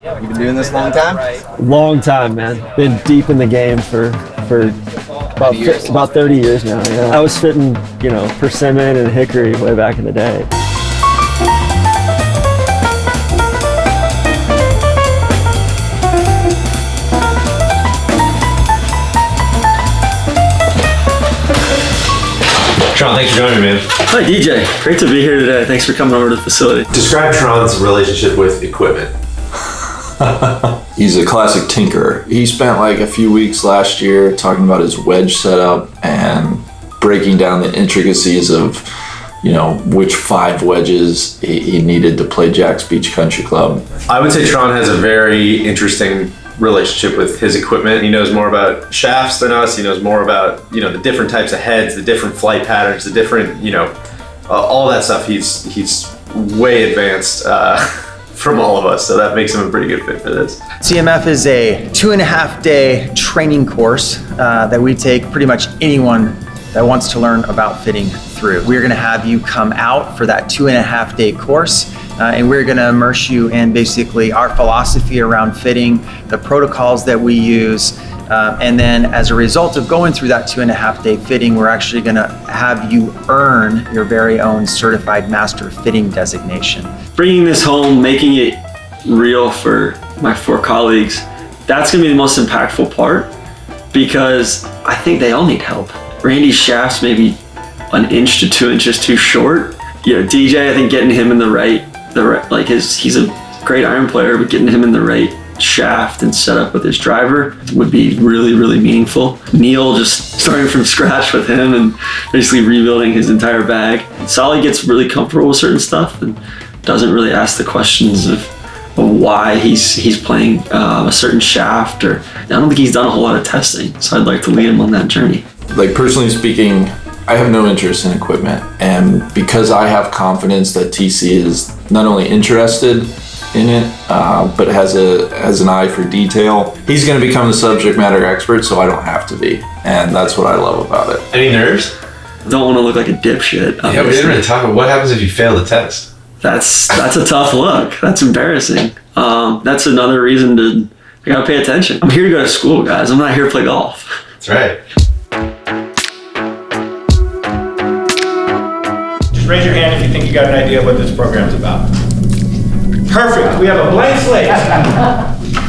You've been doing this a long time? Long time, man. Been deep in the game for about 30 years now. Yeah. I was fitting, persimmon and hickory way back in the day. Tron, thanks for joining me, man. Hi, DJ. Great to be here today. Thanks for coming over to the facility. Describe Tron's relationship with equipment. He's a classic tinkerer. He spent like a few weeks last year talking about his wedge setup and breaking down the intricacies of, which 5 wedges he needed to play Jack's Beach Country Club. I would say Tron has a very interesting relationship with his equipment. He knows more about shafts than us. He knows more about, the different types of heads, the different flight patterns, the different, all that stuff. He's way advanced from all of us, so that makes him a pretty good fit for this. CMF is a 2.5-day training course that we take pretty much anyone that wants to learn about fitting through. We're gonna have you come out for that 2.5-day course, and we're gonna immerse you in basically our philosophy around fitting, the protocols that we use, and then as a result of going through that 2.5-day fitting, we're actually gonna have you earn your very own certified master fitting designation. Bringing this home, making it real for my 4 colleagues, that's gonna be the most impactful part because I think they all need help. Randy's shafts maybe 1 inch to 2 inches too short. DJ, I think getting him in the right he's a great iron player, but getting him in the right shaft and setup with his driver would be really, really meaningful. Neil, just starting from scratch with him and basically rebuilding his entire bag. Solly gets really comfortable with certain stuff and doesn't really ask the questions of why he's playing a certain shaft, or I don't think he's done a whole lot of testing, so I'd like to lead him on that journey. Like, personally speaking, I have no interest in equipment, and because I have confidence that TC is not only interested in it, but has an eye for detail, he's going to become the subject matter expert, so I don't have to be, and that's what I love about it. Any nerves? Don't want to look like a dipshit. Yeah, we didn't really talk about what happens if you fail the test. That's a tough look. That's embarrassing. That's another reason I gotta pay attention. I'm here to go to school, guys. I'm not here to play golf. That's right. Just raise your hand if you think you got an idea what this program's about. Perfect. We have a blank slate.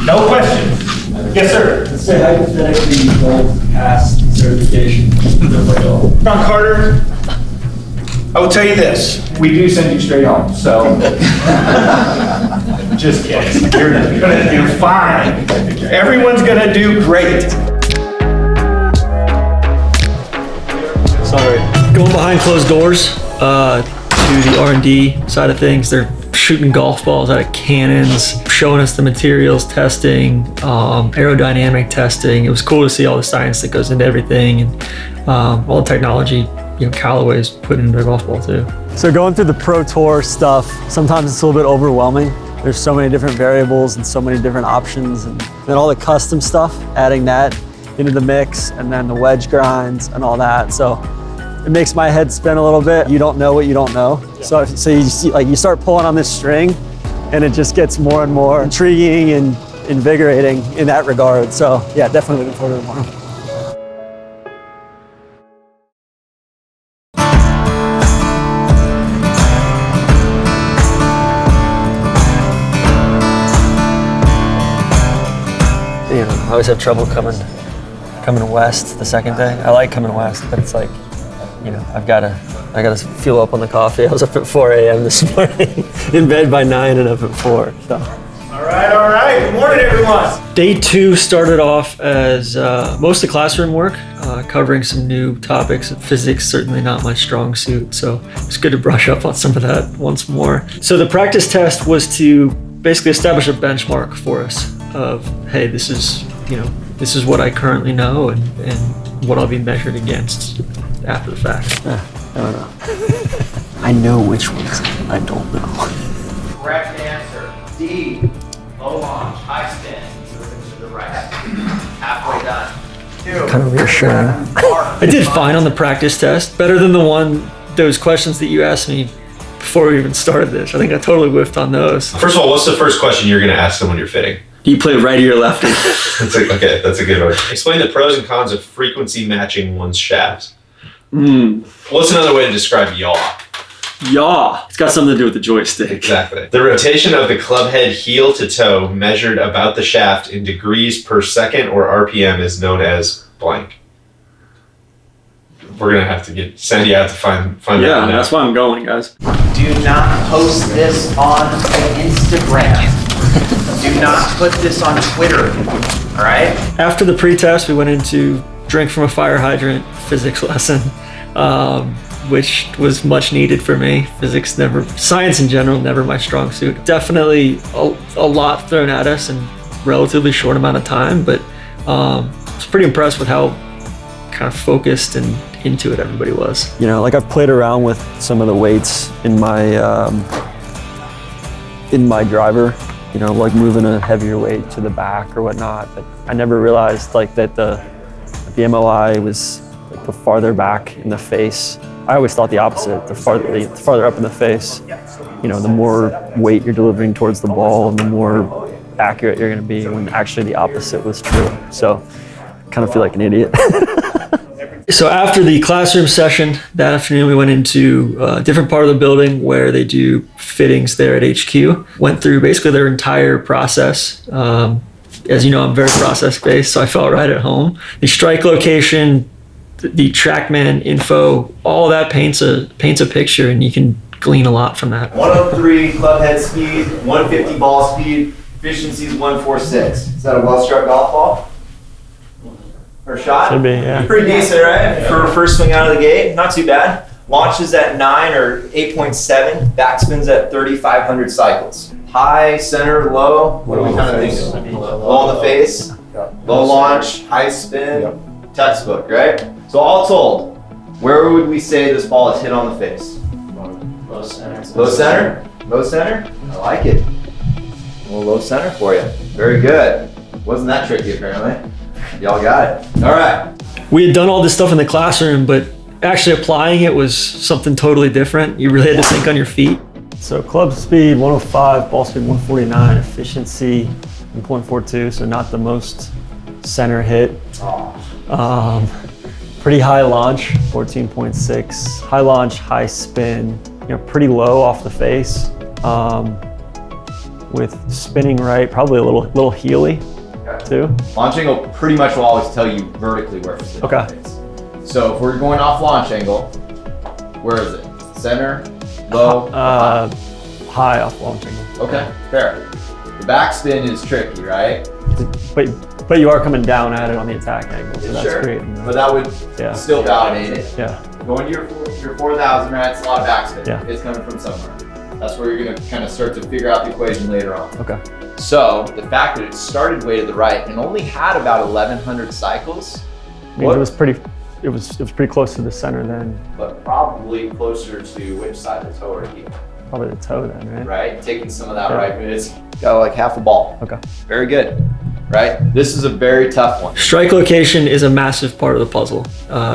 No questions. Yes, sir. Let's say hypothetically you don't pass certification. John Carter, I will tell you this. We do send you straight home, so. Just kidding. You're gonna do fine. Everyone's gonna do great. Sorry. Going behind closed doors to the R&D side of things. They're shooting golf balls out of cannons, showing us the materials testing, aerodynamic testing. It was cool to see all the science that goes into everything, and all the technology Callaway's put into their golf ball too. So going through the Pro Tour stuff, sometimes it's a little bit overwhelming. There's so many different variables and so many different options, and then all the custom stuff, adding that into the mix, and then the wedge grinds and all that. So it makes my head spin a little bit. You don't know what you don't know. So you see, you start pulling on this string, and it just gets more and more intriguing and invigorating in that regard. So yeah, definitely looking forward to tomorrow. I always have trouble coming west the second day. I like coming west, but it's like, I gotta fuel up on the coffee. I was up at 4 a.m. this morning, in bed by 9 and up at 4. So. All right. Good morning, everyone. Day 2 started off as mostly classroom work, covering some new topics. Physics, certainly not my strong suit, so it's good to brush up on some of that once more. So the practice test was to basically establish a benchmark for us of, hey, this is what I currently know and what I'll be measured against after the fact. I don't know. I know which ones I don't know. Correct answer. D. Low launch, high spin. Moving to the right. Halfway done. Kind of reassuring. I did fine on the practice test. Better than those questions that you asked me before we even started this. I think I totally whiffed on those. First of all, what's the first question you're going to ask someone you're fitting? Do you play righty or lefty? Okay, that's a good one. Explain the pros and cons of frequency matching one's shafts. What's another way to describe yaw? Yaw. It's got something to do with the joystick. Exactly. The rotation of the club head heel to toe measured about the shaft in degrees per second or RPM is known as blank. We're gonna have to send you out to find Yeah, out. that's why I'm going, guys. Do not post this on Instagram. Do not put this on Twitter. All right? After the pre-test, we went into drink from a fire hydrant physics lesson, which was much needed for me. Science in general, never my strong suit. Definitely a lot thrown at us in a relatively short amount of time, but I was pretty impressed with how kind of focused and into it everybody was. You know, like I've played around with some of the weights in my driver, you know, like moving a heavier weight to the back or whatnot, but I never realized like that the MOI was like the farther back in the face. I always thought the opposite, the farther up in the face, you know, the more weight you're delivering towards the ball and the more accurate you're going to be, when actually the opposite was true. So I kind of feel like an idiot. So after the classroom session that afternoon, we went into a different part of the building where they do fittings there at HQ. Went through basically their entire process. As you know, I'm very process-based, so I felt right at home. The strike location, the TrackMan info, all of that paints a picture, and you can glean a lot from that. 103 club head speed, 150 ball speed, efficiency is 146. Is that a well-struck golf ball? Or shot? Should be, yeah. Pretty decent, right? For a first swing out of the gate, not too bad. Launches at 9 or 8.7, backspins at 3,500 cycles. High, center, low, what do we kind of think? Low on the face, low launch, high spin, textbook, right? So all told, where would we say this ball is hit on the face? Low center. Low center? Low center? I like it. A little low center for you. Very good. Wasn't that tricky apparently. Y'all got it. All right. We had done all this stuff in the classroom, but actually applying it was something totally different. You really had to think on your feet. So club speed 105, ball speed 149, efficiency 1.42, so not the most center hit. Pretty high launch, 14.6. High launch, high spin, you know, pretty low off the face. With spinning right, probably a little heely too. Launch angle pretty much will always tell you vertically where it's hit on the face. So if we're going off launch angle, where is it? Center, low, high off launch angle. Okay, fair. The backspin is tricky, right? But you are coming down at it on the attack angle, so that's Sure. great. But that would still validate it. Yeah. Going to your 4,000, right? It's a lot of backspin. Yeah. It's coming from somewhere. That's where you're gonna kind of start to figure out the equation later on. Okay. So the fact that it started way to the right and only had about 1,100 cycles, Means it was pretty close to the center then. but probably closer to which side of the toe or heel, Probably the toe then, right? right? Taking some of that right, but it's got like half a ball. Okay. Very good, right? This is a very tough one. Strike location is a massive part of the puzzle.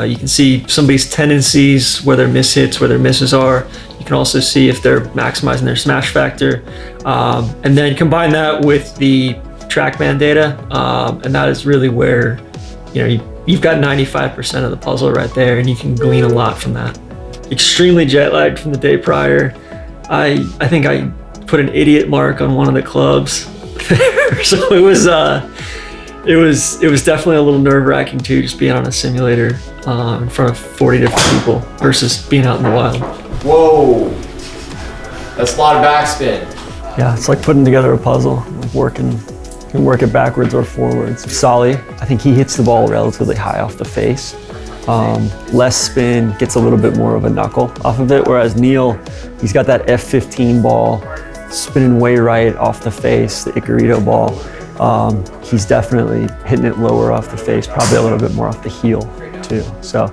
You can see somebody's tendencies, where their mishits, where their misses are. You can also see if they're maximizing their smash factor. And then combine that with the TrackMan data, and that is really where, you know, you've got 95% of the puzzle right there, and you can glean a lot from that. Extremely jet lagged from the day prior. I think I put an idiot mark on one of the clubs there, so it was definitely a little nerve-wracking too, just being on a simulator in front of 40 different people versus being out in the wild. Whoa, that's a lot of backspin. Yeah, it's like putting together a puzzle, like you can work it backwards or forwards. Solly, I think he hits the ball relatively high off the face. Less spin, gets a little bit more of a knuckle off of it, whereas Neil, he's got that F15 ball, spinning way right off the face, the Icarito ball. He's definitely hitting it lower off the face, probably a little bit more off the heel too. So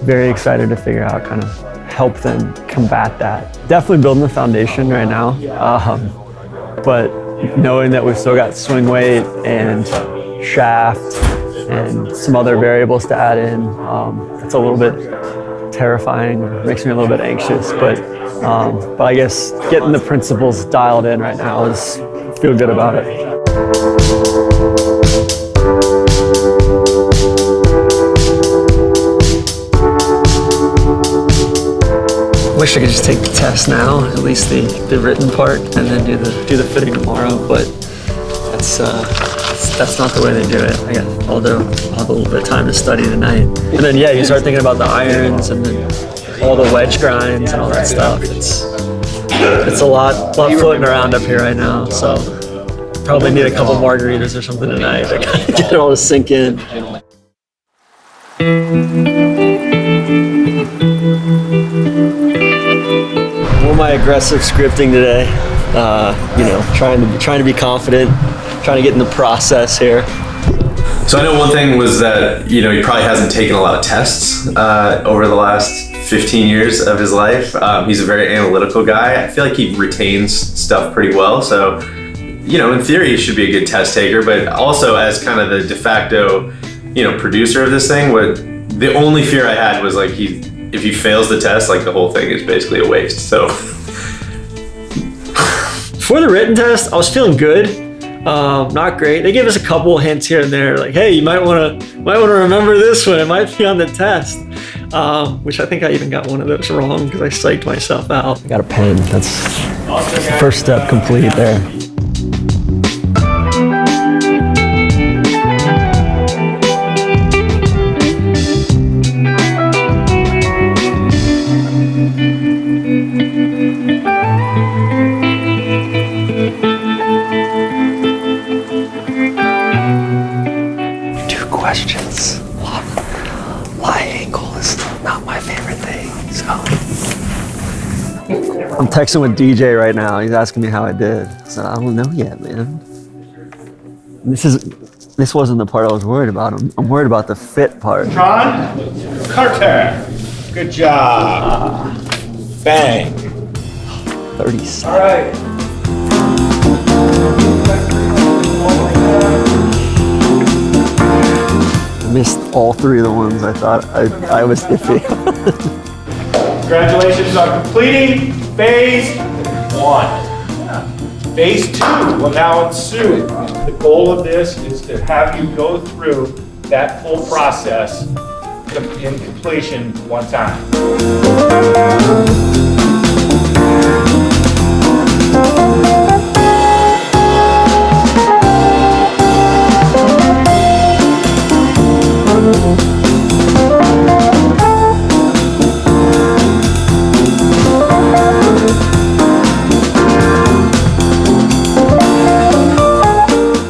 very excited to figure out kind of help them combat that. Definitely building the foundation right now, but knowing that we've still got swing weight and shaft and some other variables to add in, it's a little bit terrifying, or makes me a little bit anxious, but But I guess getting the principles dialed in right now is feel good about it. Wish I could just take the test now, at least the written part, and then do the fitting tomorrow. But that's not the way they do it. Although I'll have a little bit of time to study tonight. And then you start thinking about the irons and then all the wedge grinds and all that stuff. It's a lot floating around up here right now. So probably need a couple margaritas or something tonight to kind of get it all to sink in. More my aggressive scripting today. Trying to be confident, trying to get in the process here. So I know one thing was that, he probably hasn't taken a lot of tests over the last 15 years of his life. He's a very analytical guy. I feel like he retains stuff pretty well. So, in theory, he should be a good test taker, but also as kind of the de facto, producer of this thing, the only fear I had was like if he fails the test, like the whole thing is basically a waste. So for the written test, I was feeling good. Not great. They gave us a couple hints here and there, like, hey, you might want to remember this one. It might be on the test. Which I think I even got one of those wrong because I psyched myself out. I got a pen. That's first step complete there. Questions. Lie angle is not my favorite thing, so. I'm texting with DJ right now. He's asking me how I did. So I don't know yet, man. This wasn't the part I was worried about. I'm worried about the fit part. Tron, Carter. Good job. Bang. 37. All right. Missed all three of the ones I thought I was iffy. Congratulations on completing phase 1. Phase 2 will now ensue. The goal of this is to have you go through that full process in completion one time.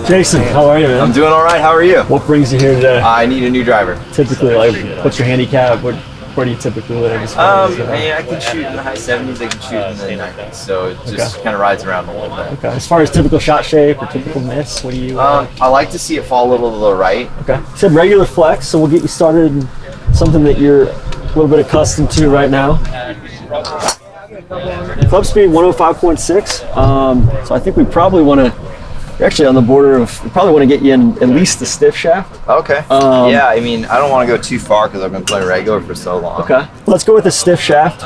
Jason, how are you, man? I'm doing all right. How are you? What brings you here today? I need a new driver. Typically, what's your handicap? Where do you typically live? I can shoot in the high 70s. I can shoot in the 90s. So it just kind of rides around a little bit. Okay. As far as typical shot shape or typical miss, what do you? I like to see it fall a little to the right. Okay. You said regular flex, so we'll get you started in something that you're a little bit accustomed to right now. Club speed 105.6. So I think we probably want to. You're actually on the border of, we probably want to get you in at least the stiff shaft. Okay. Yeah, I mean, I don't want to go too far because I've been playing regular for so long. Okay. Let's go with the stiff shaft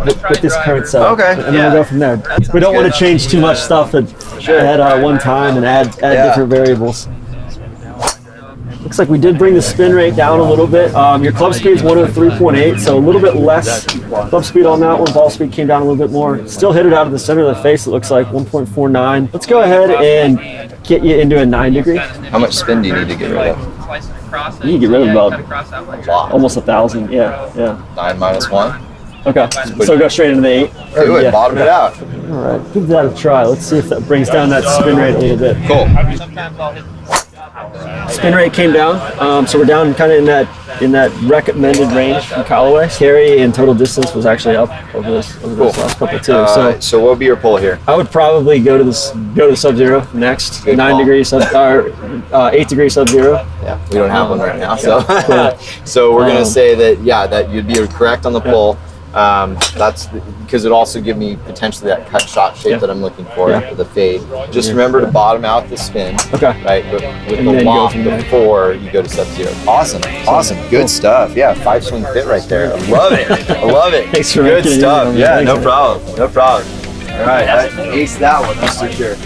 with this current setup. Okay. And then we'll go from there. We don't want to change too much stuff at one time and add different variables. Looks like we did bring the spin rate down a little bit. Your club speed is 103.8, so a little bit less club speed on that one. Ball speed came down a little bit more. Still hit it out of the center of the face, it looks like 1.49. Let's go ahead and get you into a 9 degree. How much spin do you need to get rid of? You need to get rid of about almost 1,000. Yeah. 9 minus 1? Okay, so go straight into the 8. Do it, bottom it out. All right, give that a try. Let's see if that brings down that spin rate a little bit. Cool. Spin rate came down, so we're down kind of in that recommended range from Callaway. Carry and total distance was actually up over this last couple too. So what would be your pull here? I would probably go to the sub-zero next. Good 9 call. degrees 8 degree sub-zero. Yeah, we don't have one right now, so so we're gonna say that that you'd be correct on the pull. That's because it also give me potentially that cut shot shape that I'm looking for after the fade. Just remember to bottom out the spin, right? But with And the then loft go from there. before you go to sub-zero. Awesome, good stuff. Yeah, 5-swing fit right there. I love it. Thanks for good making it stuff. easy. Yeah, Thanks, no man. problem. All right, I aced that one, that's for sure.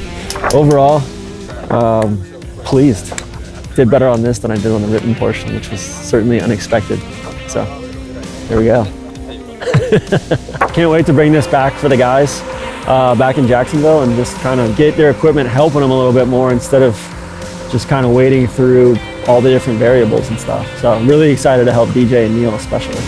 Overall, pleased. Did better on this than I did on the written portion, which was certainly unexpected. So there we go. Can't wait to bring this back for the guys back in Jacksonville and just kind of get their equipment helping them a little bit more instead of just kind of wading through all the different variables and stuff. So I'm really excited to help DJ and Neil especially.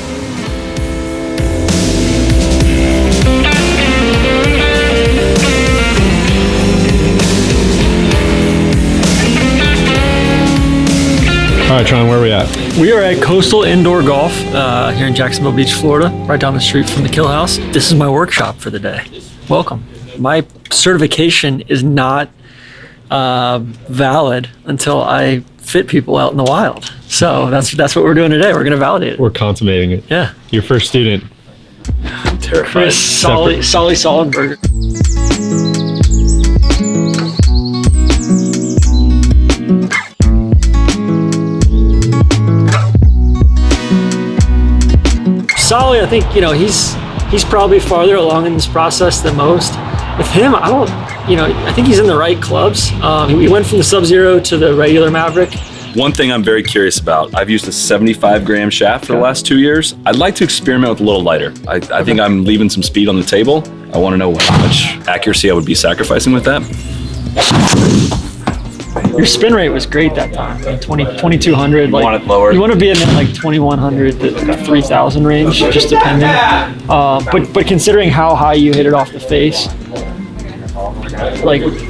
All right, Tron, where are we at? We are at Coastal Indoor Golf here in Jacksonville Beach, Florida, right down the street from the Kill House. This is my workshop for the day. Welcome. My certification is not valid until I fit people out in the wild. So that's what we're doing today. We're going to validate it. We're consummating it. Yeah. Your first student. I'm terrified. Chris Solly Sollenberger. Solly, I think, he's probably farther along in this process than most. With him, I think he's in the right clubs. He went from the Sub-Zero to the regular MAVRK. One thing I'm very curious about, I've used a 75-gram shaft for the last 2 years. I'd like to experiment with a little lighter. I think I'm leaving some speed on the table. I want to know how much accuracy I would be sacrificing with that. Your spin rate was great that time, 2200. Want it lower? You want to be in that 2100 to 3000 range, just depending. But considering how high you hit it off the face,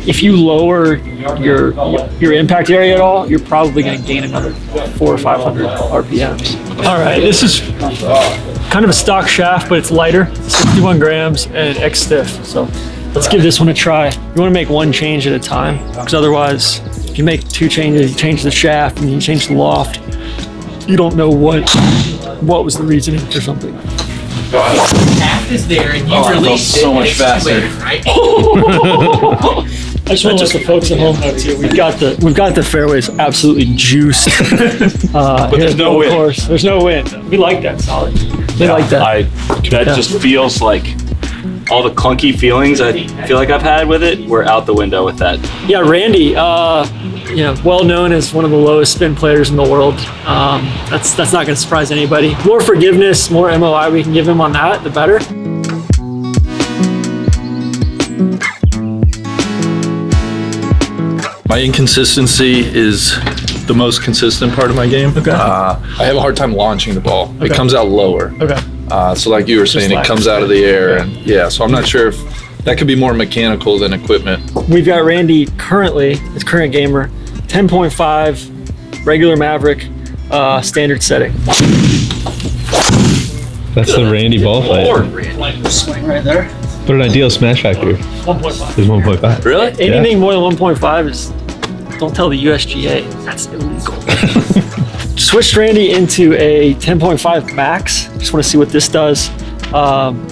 if you lower your impact area at all, you're probably going to gain another 400 or 500 RPMs. All right, this is kind of a stock shaft, but it's lighter, 61 grams and X stiff. So let's give this one a try. You want to make one change at a time, because otherwise, if you make two changes, you change the shaft and you change the loft, you don't know what was the reasoning for something. Half is there and you release it. So much faster. Right? I just want to let the folks at home know too. We've got the fairways absolutely juiced. But there's no wind. Of course, there's no wind. We like that, Solid. We like that. That just feels like all the clunky feelings I feel like I've had with it were out the window with that. Yeah, Randy, well known as one of the lowest spin players in the world. That's not going to surprise anybody. More forgiveness, more MOI we can give him on that, the better. My inconsistency is the most consistent part of my game. Okay. I have a hard time launching the ball. Okay. It comes out lower. Okay. So like you were saying, it comes out of the air, and so I'm not sure if that could be more mechanical than equipment. We've got Randy currently, his current gamer, 10.5, regular MAVRK, standard setting. That's the Randy ball fight. Swing right there. But an ideal smash factor 1.5. is 1.5. Really? Anything more than 1.5 is, don't tell the USGA, that's illegal. Switched Randy into a 10.5 max. Just want to see what this does.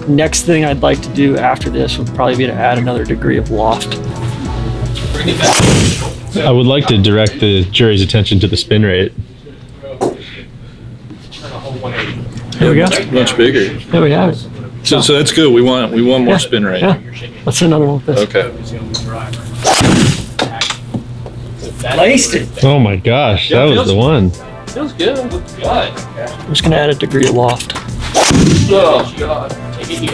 Next thing I'd like to do after this would probably be to add another degree of loft. I would like to direct the jury's attention to the spin rate. Here we go. Much bigger. There we have it. So that's good. We want more spin rate. Yeah. Let's do another one with this. Okay. Placed it. Oh my gosh, that was the one. Feels good. I'm just gonna add a degree of loft. Oh, God. He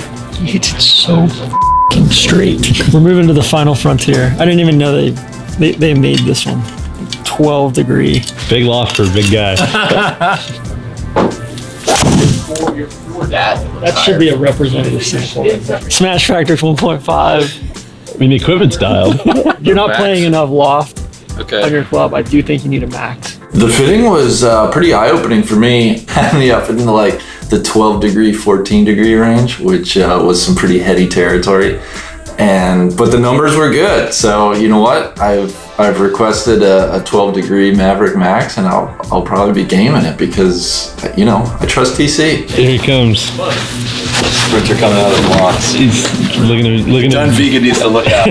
hits it so f***ing straight. We're moving to the final frontier. I didn't even know they made this one. 12 degree. Big loft for a big guy. That should be a representative sample. Smash factor 1.5. I mean, the equipment's dialed. You're not playing enough loft Okay. on your club. I do think you need a max. The fitting was pretty eye-opening for me. Had me up in the 12 degree, 14 degree range, which was some pretty heady territory. But the numbers were good. So you know what? I've I've requested a 12-degree MAVRK Max, and I'll probably be gaming it because, you know, I trust TC. Here he comes. Sprinter coming out of the blocks. He's looking John at Vegan needs to look out.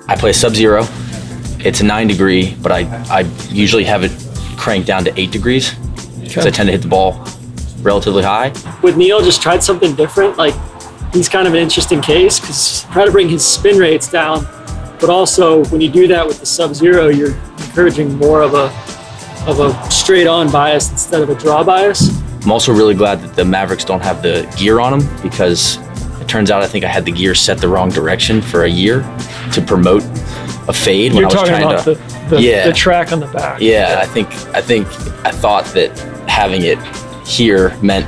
I play Sub-Zero. It's a 9 degree, but I usually have it cranked down to 8 degrees because I tend to hit the ball relatively high. With Neil, just tried something different. Like, he's kind of an interesting case because try to bring his spin rates down, but also when you do that with the Sub-Zero, you're encouraging more of a straight on bias instead of a draw bias. I'm also really glad that the Mavericks don't have the gear on them because it turns out I think I had the gear set the wrong direction for a year to promote a fade when I was trying to. The track on the back. Yeah, I thought that having it here meant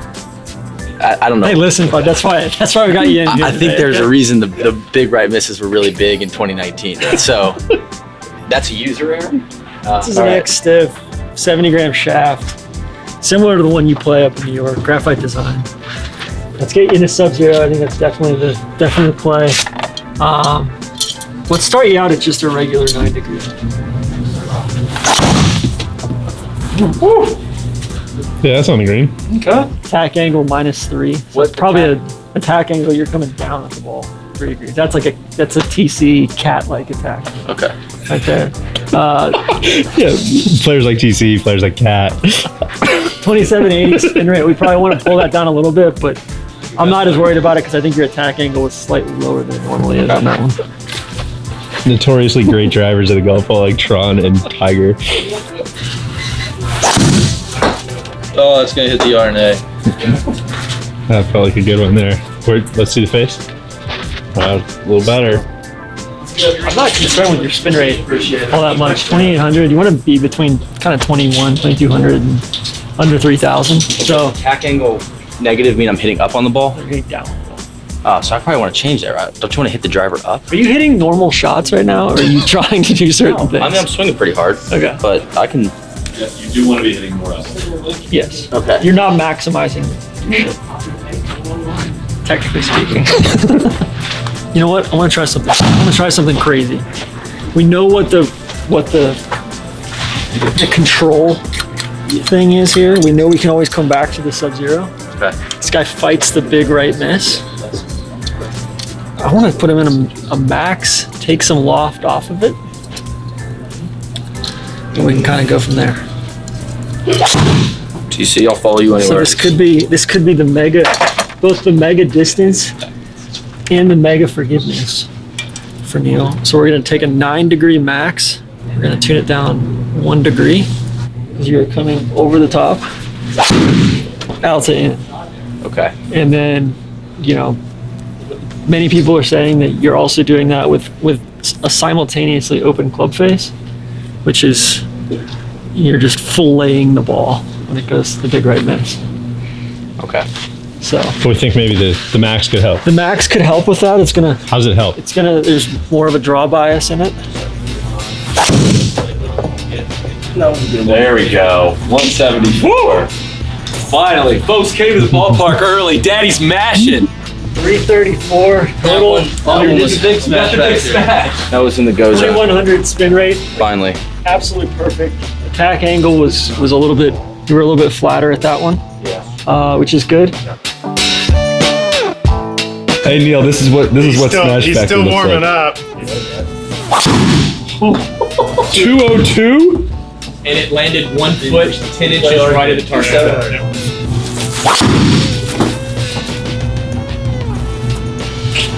I don't know. Hey, listen, bud, that's why we got you in here. I think there's a reason the big right misses were really big in 2019. So that's a user error. This is an X-Stiff 70-gram shaft, similar to the one you play up in New York, graphite design. Let's get you into Sub-Zero. I think that's definitely the play. Let's start you out at just a regular 9 degree. Yeah, that's on the green. Okay. Attack angle -3. So it's probably an attack angle you're coming down at the ball 3 degrees. That's a TC cat-like attack. Okay. Right there. Yeah, players like TC, players like Cat. 2780 spin rate. We probably want to pull that down a little bit, but I'm not as worried about it because I think your attack angle is slightly lower than it normally is on that one. Notoriously great drivers at the golf ball like Tron and Tiger. Oh, that's gonna hit the RNA. That felt like a good one there. Let's see the face. A little better. I'm not concerned with your spin rate all that much. 2,800. You want to be between kind of 21, 2,200 and under 3,000. So attack angle negative mean I'm hitting up on the ball? You're hitting down. So I probably want to change that, right? Don't you want to hit the driver up? Are you hitting normal shots right now, or are you trying to do certain things? I mean, I'm swinging pretty hard. Okay. But I can... Yeah, you do want to be hitting more up. Yes. Okay. You're not maximizing your shit, technically speaking. You know what? I want to try something. I want to try something crazy. We know what the control thing is here. We know we can always come back to the Sub-Zero. Okay. This guy fights the big right miss. I want to put him in a max, take some loft off of it, and we can kind of go from there. TC, I'll follow you anywhere. So this could be the mega, both the mega distance and the mega forgiveness for Neil. So we're gonna take a 9 degree max. We're gonna tune it down 1 degree because you're coming over the top. Out to in. Okay. And then, you know, many people are saying that you're also doing that with a simultaneously open club face, which is you're just filleting the ball when it goes to the big right miss. Okay. So we think maybe the max could help. The max could help with that. It's gonna. How does it help? It's gonna. There's more of a draw bias in it. There we go. 174. Finally, folks came to the ballpark early. Daddy's mashing. 334 total. Oh, you did the big smash. That was in the go zone. 2100 spin rate. Finally. Absolutely perfect. Attack angle was a little bit. You were a little bit flatter at that one. Yeah. Which is good. Hey Neil, this is what Smash He's Factor still looks warming like. up. 202? And it landed 1 foot, 10 inches right at the target.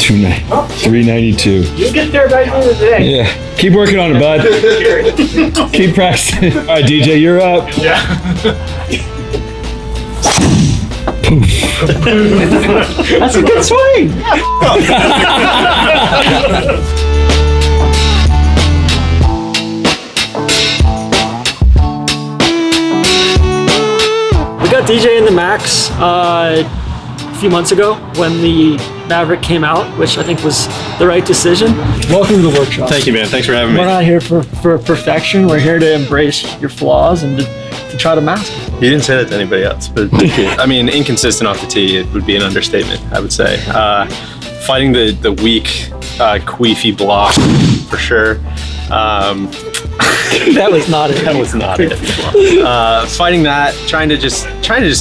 392. You'll get there by the end of the day. Yeah. Keep working on it, bud. Keep practicing. All right, DJ, you're up. Yeah. That's a good swing. We got DJ in the max a few months ago when the MAVRK came out, which I think was the right decision. Welcome to the workshop. Thank you, man. Thanks for having me. We're not here for perfection. We're here to embrace your flaws and to try to master them. You didn't say that to anybody else, but I mean, inconsistent off the tee, it would be an understatement, I would say. Fighting the weak, queefy block, for sure. That was not it. That was not it. Fighting that, trying to just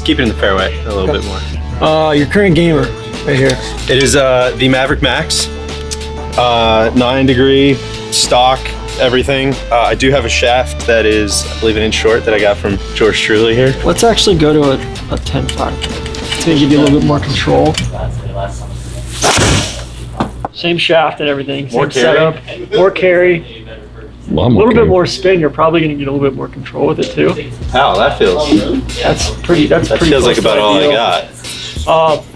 keep it in the fairway a little bit more. Your current gamer right here. It is the MAVRK Max, 9-degree, stock, everything. I do have a shaft that is, I believe, an inch short that I got from George Truly here. Let's actually go to a 10.5. It's gonna give you a little bit more control. Same shaft and everything, same setup, more carry. A little bit more spin. You're probably going to get a little bit more control with it too. How that feels? That's pretty. That feels like about all I got.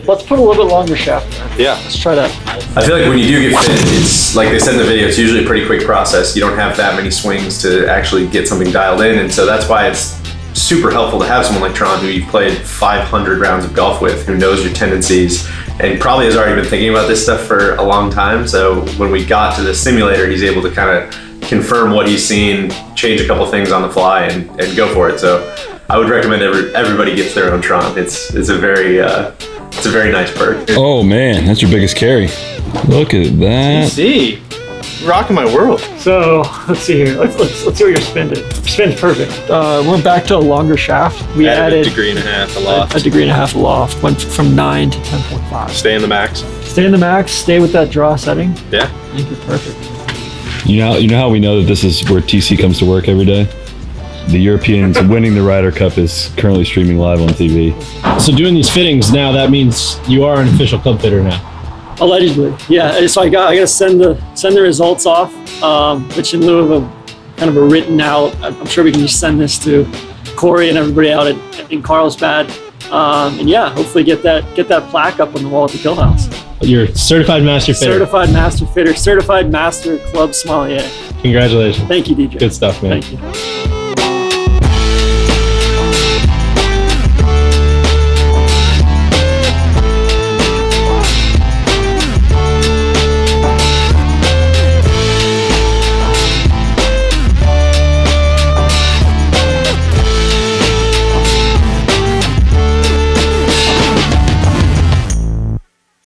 Let's put a little bit longer shaft. Yeah. Let's try that. I feel like when you do get fit, it's like they said in the video, it's usually a pretty quick process. You don't have that many swings to actually get something dialed in, and so that's why it's super helpful to have someone like Tron, who you've played 500 rounds of golf with, who knows your tendencies, and probably has already been thinking about this stuff for a long time. So when we got to the simulator, he's able to kind of confirm what he's seen, change a couple things on the fly, and go for it. So I would recommend everybody gets their own Tron. It's a very nice perk. Oh man, that's your biggest carry. Look at that. See, rocking my world. So let's see here. Let's see what your spin did. Spin's perfect. We're back to a longer shaft. We added a degree and a half aloft. A degree and a half aloft. Went from 9 to 10.5. Stay in the max. Stay in the max. Stay with that draw setting. Yeah. I think you're perfect. You know how we know that this is where TC comes to work every day? The Europeans winning the Ryder Cup is currently streaming live on TV. So doing these fittings now, that means you are an official club fitter now. Allegedly, yeah. So I gotta send the results off, which in lieu of a kind of a written out, I'm sure we can just send this to Corey and everybody out in Carlsbad, and yeah, hopefully get that plaque up on the wall at the Kill House. You're certified master fitter. Certified master fitter. Certified master club sommelier. Congratulations. Thank you, DJ. Good stuff, man. Thank you.